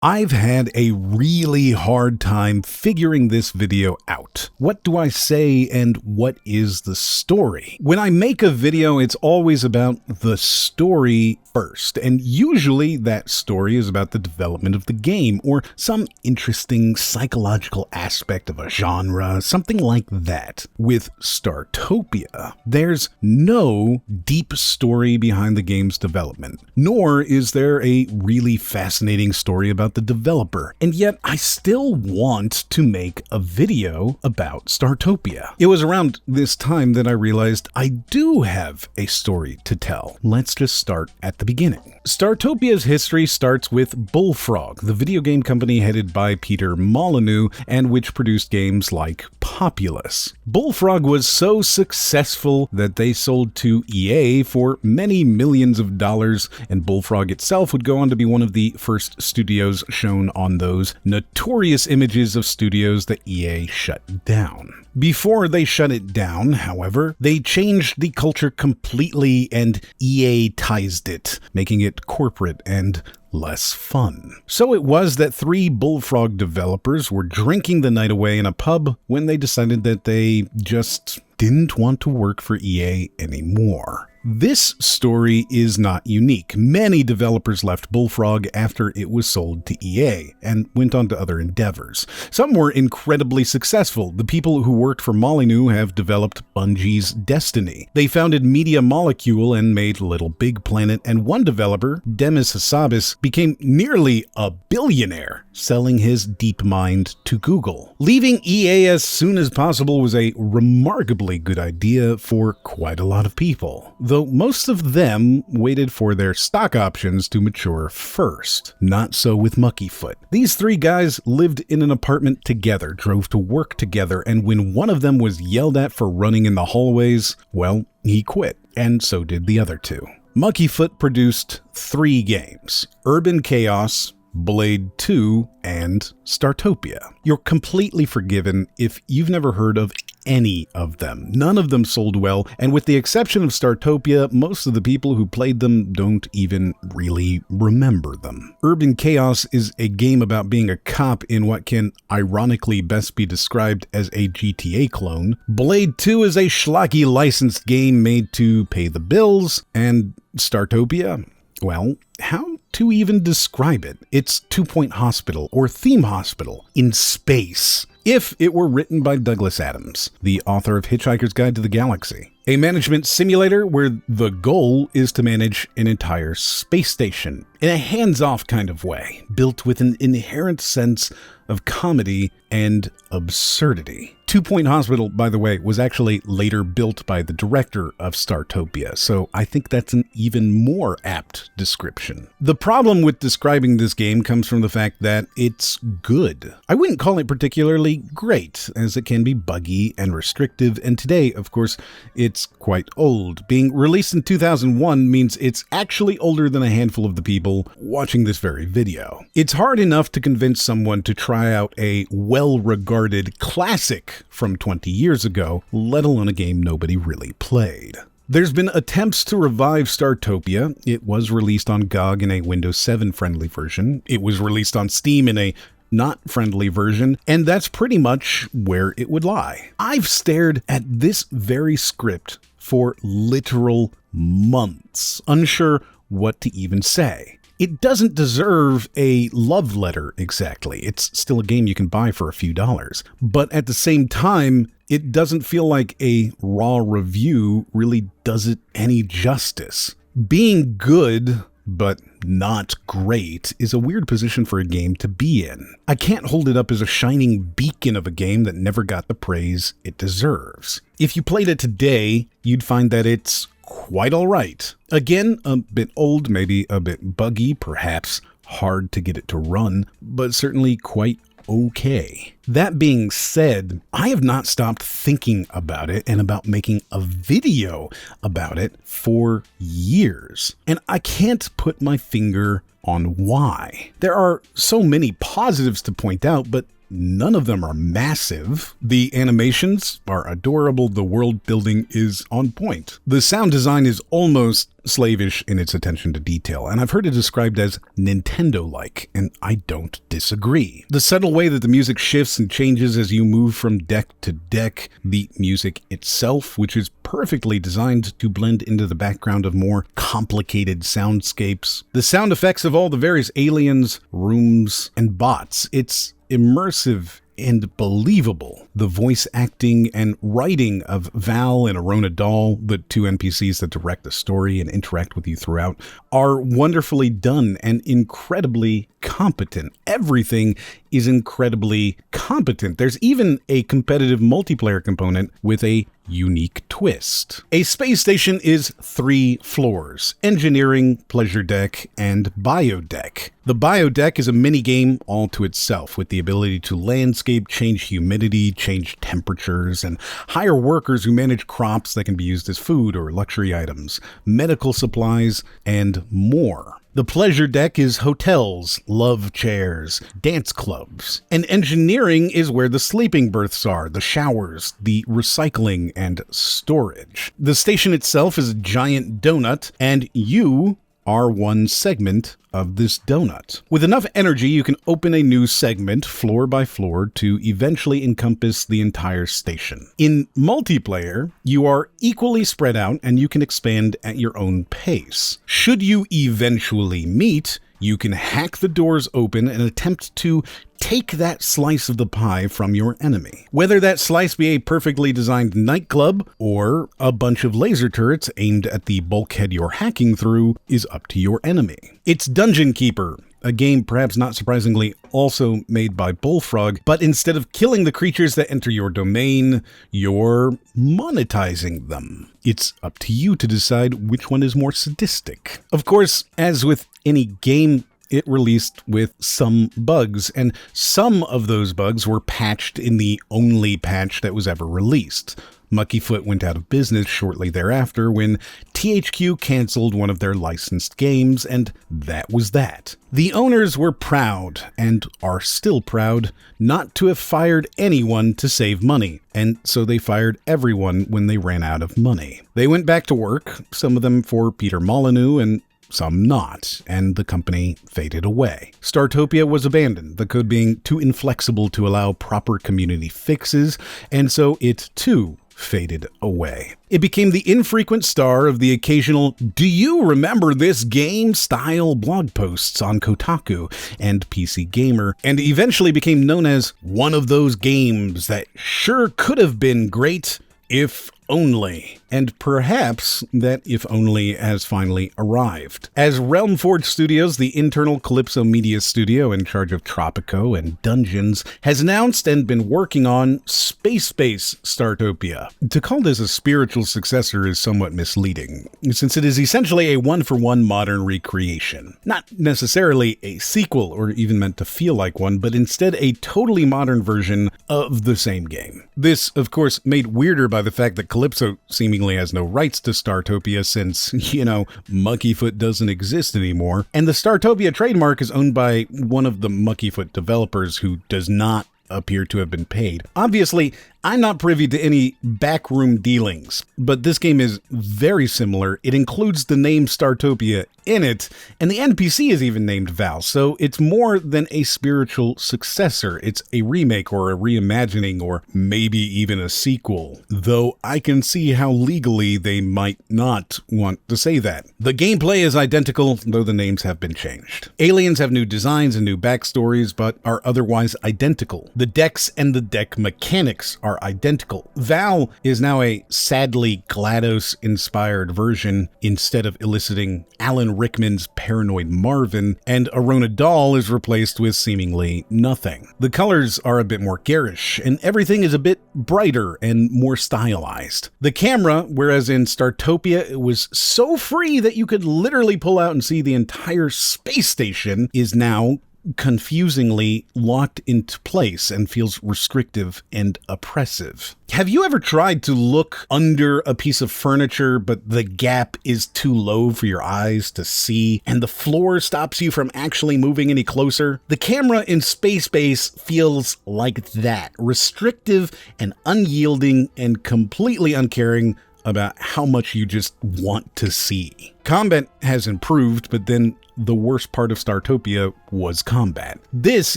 I've had a really hard time figuring this video out. What do I say and what is the story? When I make a video, it's always about the story first, and usually that story is about the development of the game or some interesting psychological aspect of a genre, something like that. With Startopia, there's no deep story behind the game's development, nor is there a really fascinating story about the developer, and yet I still want to make a video about Startopia. It was around this time that I realized I do have a story to tell. Let's just start at the beginning. Startopia's history starts with Bullfrog, the video game company headed by Peter Molyneux and which produced games like Populous. Bullfrog was so successful that they sold to EA for many millions of dollars, and Bullfrog itself would go on to be one of the first studios shown on those notorious images of studios that EA shut down. Before they shut it down, however, they changed the culture completely and EA-tized it, making it corporate and less fun. So it was that three Bullfrog developers were drinking the night away in a pub when they decided that they just didn't want to work for EA anymore. This story is not unique. Many developers left Bullfrog after it was sold to EA and went on to other endeavors. Some were incredibly successful. The people who worked for Molyneux have developed Bungie's Destiny. They founded Media Molecule and made Little Big Planet, and one developer, Demis Hassabis, became nearly a billionaire selling his DeepMind to Google. Leaving EA as soon as possible was a remarkably good idea for quite a lot of people, though most of them waited for their stock options to mature first. Not so with Muckyfoot. These three guys lived in an apartment together, drove to work together, and when one of them was yelled at for running in the hallways, well, he quit, and so did the other two. Muckyfoot produced 3 games: Urban Chaos, Blade 2, and Startopia. You're completely forgiven if you've never heard of any of them. None of them sold well, and with the exception of Startopia, most of the people who played them don't even really remember them. Urban Chaos is a game about being a cop in what can ironically best be described as a GTA clone. Blade 2 is a schlocky licensed game made to pay the bills, and Startopia, well, how to even describe it? It's Two Point Hospital or Theme Hospital in space, if it were written by Douglas Adams, the author of Hitchhiker's Guide to the Galaxy. A management simulator where the goal is to manage an entire space station in a hands-off kind of way, built with an inherent sense of comedy and absurdity. Two Point Hospital, by the way, was actually later built by the director of Startopia, so I think that's an even more apt description. The problem with describing this game comes from the fact that it's good. I wouldn't call it particularly great, as it can be buggy and restrictive, and today, of course, it's quite old. Being released in 2001 means it's actually older than a handful of the people watching this very video. It's hard enough to convince someone to try out a well-regarded classic from 20 years ago, let alone a game nobody really played. There's been attempts to revive Startopia. It was released on GOG in a Windows 7 friendly version. It was released on Steam in a not friendly version, and that's pretty much where it would lie. I've stared at this very script for literal months, unsure what to even say. It doesn't deserve a love letter exactly. It's still a game you can buy for a few dollars. But at the same time, it doesn't feel like a raw review really does it any justice. Being good, but not great, is a weird position for a game to be in. I can't hold it up as a shining beacon of a game that never got the praise it deserves. If you played it today, you'd find that it's quite alright. Again, a bit old, maybe a bit buggy, perhaps hard to get it to run, but certainly quite okay. That being said, I have not stopped thinking about it and about making a video about it for years, and I can't put my finger on why. There are so many positives to point out, but none of them are massive. The animations are adorable. The world building is on point. The sound design is almost slavish in its attention to detail, and I've heard it described as Nintendo-like, and I don't disagree. The subtle way that the music shifts and changes as you move from deck to deck, the music itself, which is perfectly designed to blend into the background of more complicated soundscapes, the sound effects of all the various aliens, rooms, and bots. It's immersive and believable. The voice acting and writing of Val and Arona Dahl, the two NPCs that direct the story and interact with you throughout, are wonderfully done and incredibly competent. Everything is incredibly competent. There's even a competitive multiplayer component with a unique twist. A space station is 3 floors: engineering, pleasure deck, and biodeck. The biodeck is a mini-game all to itself, with the ability to landscape, change humidity, change temperatures, and hire workers who manage crops that can be used as food or luxury items, medical supplies, and more. The pleasure deck is hotels, love chairs, dance clubs. And engineering is where the sleeping berths are, the showers, the recycling, and storage. The station itself is a giant donut, and you are one segment of this donut. With enough energy, you can open a new segment floor by floor to eventually encompass the entire station. In multiplayer, you are equally spread out and you can expand at your own pace. Should you eventually meet, you can hack the doors open and attempt to take that slice of the pie from your enemy. Whether that slice be a perfectly designed nightclub or a bunch of laser turrets aimed at the bulkhead you're hacking through is up to your enemy. It's Dungeon Keeper, a game perhaps not surprisingly also made by Bullfrog, but instead of killing the creatures that enter your domain, you're monetizing them. It's up to you to decide which one is more sadistic. Of course, as with any game, it released with some bugs, and some of those bugs were patched in the only patch that was ever released. Muckyfoot went out of business shortly thereafter when THQ canceled one of their licensed games, and that was that. The owners were proud, and are still proud, not to have fired anyone to save money, and so they fired everyone when they ran out of money. They went back to work, some of them for Peter Molyneux and some not, and the company faded away. Startopia was abandoned, the code being too inflexible to allow proper community fixes, and so it too faded away. It became the infrequent star of the occasional "Do you remember this game?" style blog posts on Kotaku and PC Gamer, and eventually became known as one of those games that sure could have been great if only. And perhaps that if only has finally arrived. As Realm Forge Studios, the internal Calypso Media studio in charge of Tropico and Dungeons, has announced and been working on Space Startopia. To call this a spiritual successor is somewhat misleading, since it is essentially a one-for-one modern recreation. Not necessarily a sequel or even meant to feel like one, but instead a totally modern version of the same game. This, of course, made weirder by the fact that Calypso seemingly has no rights to Startopia since, Muckyfoot doesn't exist anymore, and the Startopia trademark is owned by one of the Muckyfoot developers who does not appear to have been paid. Obviously, I'm not privy to any backroom dealings, but this game is very similar. It includes the name Startopia in it, and the NPC is even named Val, so it's more than a spiritual successor. It's a remake or a reimagining or maybe even a sequel, though I can see how legally they might not want to say that. The gameplay is identical, though the names have been changed. Aliens have new designs and new backstories, but are otherwise identical. The decks and the deck mechanics are identical. Val is now a sadly GLaDOS-inspired version instead of eliciting Alan Rickman's Paranoid Marvin, and Arona Dahl is replaced with seemingly nothing. The colors are a bit more garish, and everything is a bit brighter and more stylized. The camera, whereas in Startopia it was so free that you could literally pull out and see the entire space station, is now confusingly locked into place and feels restrictive and oppressive. Have you ever tried to look under a piece of furniture, but the gap is too low for your eyes to see, and the floor stops you from actually moving any closer? The camera in Space Base feels like that, restrictive and unyielding and completely uncaring about how much you just want to see. Combat has improved, but then the worst part of Startopia was combat. This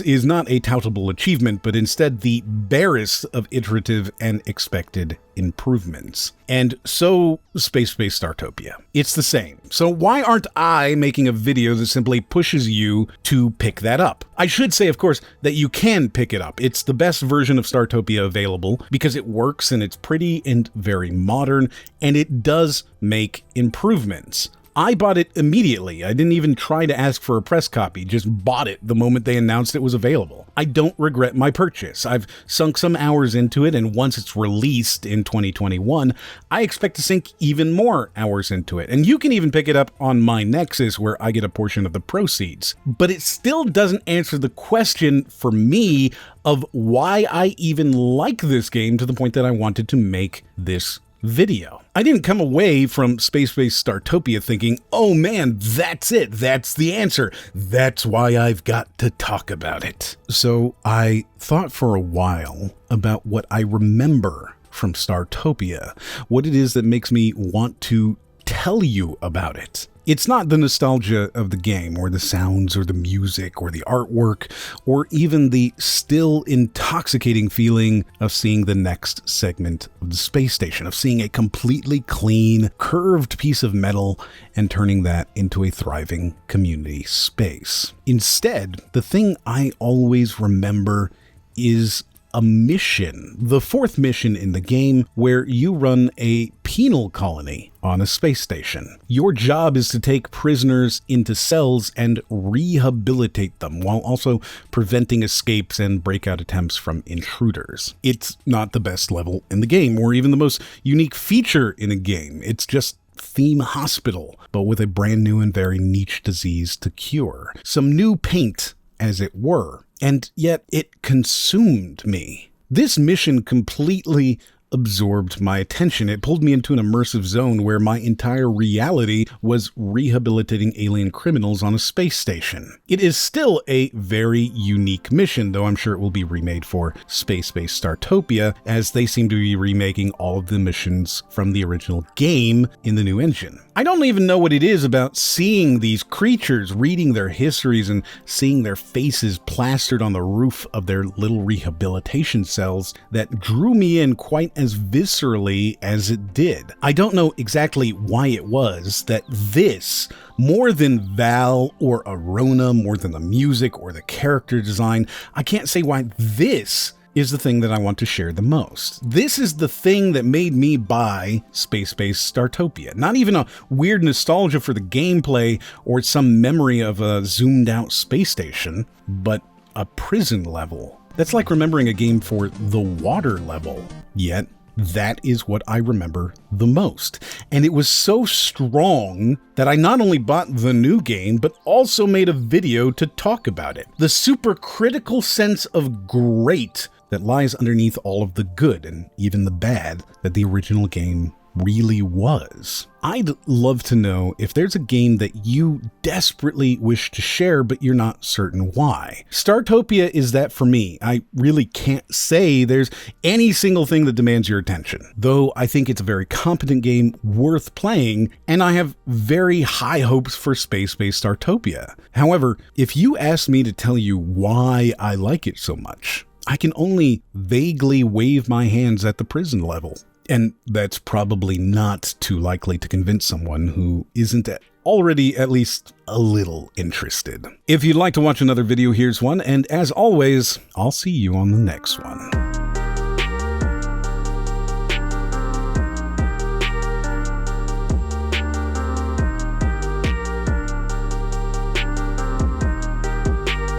is not a toutable achievement, but instead the barest of iterative and expected improvements. And so, Space Base Startopia. It's the same. So why aren't I making a video that simply pushes you to pick that up? I should say, of course, that you can pick it up. It's the best version of Startopia available because it works and it's pretty and very modern, and it does make improvements. I bought it immediately. I didn't even try to ask for a press copy, just bought it the moment they announced it was available. I don't regret my purchase. I've sunk some hours into it, and once it's released in 2021, I expect to sink even more hours into it. And you can even pick it up on my Nexus, where I get a portion of the proceeds. But it still doesn't answer the question for me of why I even like this game to the point that I wanted to make this video. I didn't come away from Space Base Startopia thinking, oh man, that's it, that's the answer, that's why I've got to talk about it. So I thought for a while about what I remember from Startopia, what it is that makes me want to tell you about it. It's not the nostalgia of the game, or the sounds, or the music, or the artwork, or even the still intoxicating feeling of seeing the next segment of the space station, of seeing a completely clean, curved piece of metal and turning that into a thriving community space. Instead, the thing I always remember is a mission, the fourth mission in the game, where you run a penal colony on a space station. Your job is to take prisoners into cells and rehabilitate them, while also preventing escapes and breakout attempts from intruders. It's not the best level in the game, or even the most unique feature in a game. It's just Theme Hospital, but with a brand new and very niche disease to cure. Some new paint, as it were. And yet it consumed me. This mission completely absorbed my attention. It pulled me into an immersive zone where my entire reality was rehabilitating alien criminals on a space station. It is still a very unique mission, though I'm sure it will be remade for Space Base Startopia, as they seem to be remaking all of the missions from the original game in the new engine. I don't even know what it is about seeing these creatures, reading their histories, and seeing their faces plastered on the roof of their little rehabilitation cells that drew me in quite as viscerally as it did. I don't know exactly why it was that this, more than Val or Arona, more than the music or the character design, I can't say why this is the thing that I want to share the most. This is the thing that made me buy Space Base Startopia. Not even a weird nostalgia for the gameplay or some memory of a zoomed out space station, but a prison level. That's like remembering a game for the water level. Yet, that is what I remember the most. And it was so strong that I not only bought the new game, but also made a video to talk about it. The super critical sense of great that lies underneath all of the good and even the bad that the original game really was. I'd love to know if there's a game that you desperately wish to share, but you're not certain why. Startopia is that for me. I really can't say there's any single thing that demands your attention, though I think it's a very competent game worth playing, and I have very high hopes for Space Base Startopia. However, if you ask me to tell you why I like it so much, I can only vaguely wave my hands at the prison level. And that's probably not too likely to convince someone who isn't already at least a little interested. If you'd like to watch another video, here's one, and as always, I'll see you on the next one.